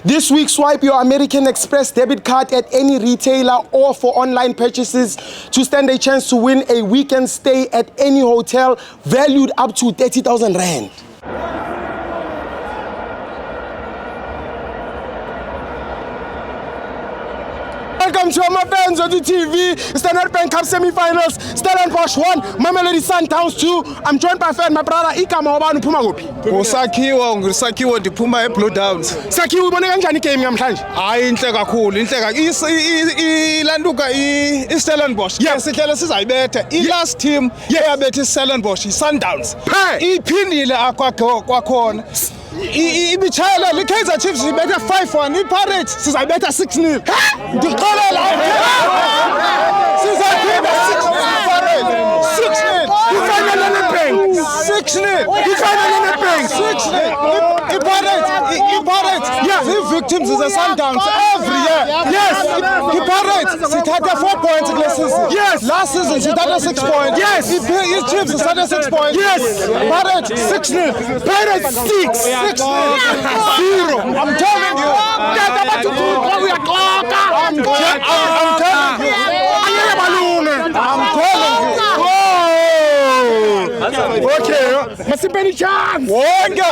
This week, swipe your American Express debit card at any retailer or for online purchases to stand a chance to win a weekend stay at any hotel valued up to 30,000 rand. Welcome to my fans on the TV. Standard Bank Cup semi-finals. Stellenbosch 1, Mamelodi Sundowns 2. I'm joined by my brother Ikama Obanu Pumagopi. Usakiwa ndiphuma eBlue Downs. Sakiwa ubone kanjani game namhlanje? Hayi inhle kakhulu, ilanduka iStellenbosch. Yes, sihlele sizayibetha. Last team eyabetha iStellenbosch iSundowns. Iphindile kwakhona. Ibichayela iKaizer Chiefs ibethe 5-1, iPirates sizayibetha 6-0. Ndixolela sizayibetha 6-0. Ifanele neBank 6-0. Ifanele neBank 6-0. iPirates victims is a Sundowns every year. Yes, iPirates sithatha 4 points kule season. Yes, last season sithatha 6 points. Yes, iChiefs sithatha 6 points. Yes, Pirates 6-0. Pirates 6-0. I'm telling you. I'm telling you. Okay, masipeni chance. Wonke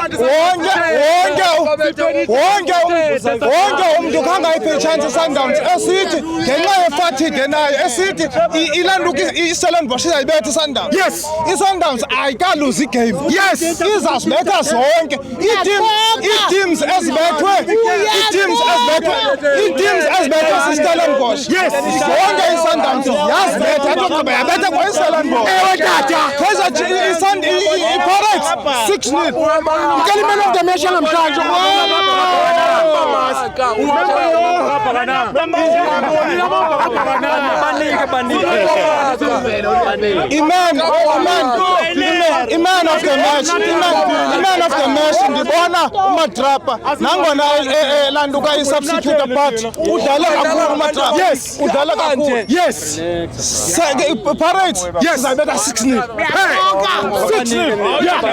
umuntu kangayiphe chance Sundowns esithi ngenxa yefatigue nayo esithi ilanduka iStellenbosch izayibetha iSundowns. Yes, iSundowns ayikaluzi igame. Yes, izasibetha zonke iteams ezibethwe iStellenbosch. Yes, zonke iSundowns yazibetha yaqhubeka yabetha kwaStellenbosch. Ewe tata iPirates 6-0. Ukalimela of the match namhlanje. Iman of the match ndibona uMadrapa nangona landuka isubstitute but udlala kakhulu uMadrapa. Yes, udlala kakhulu. Yes, Pirates sizayibetha 6-0. 6-0. Yeah, 6-0.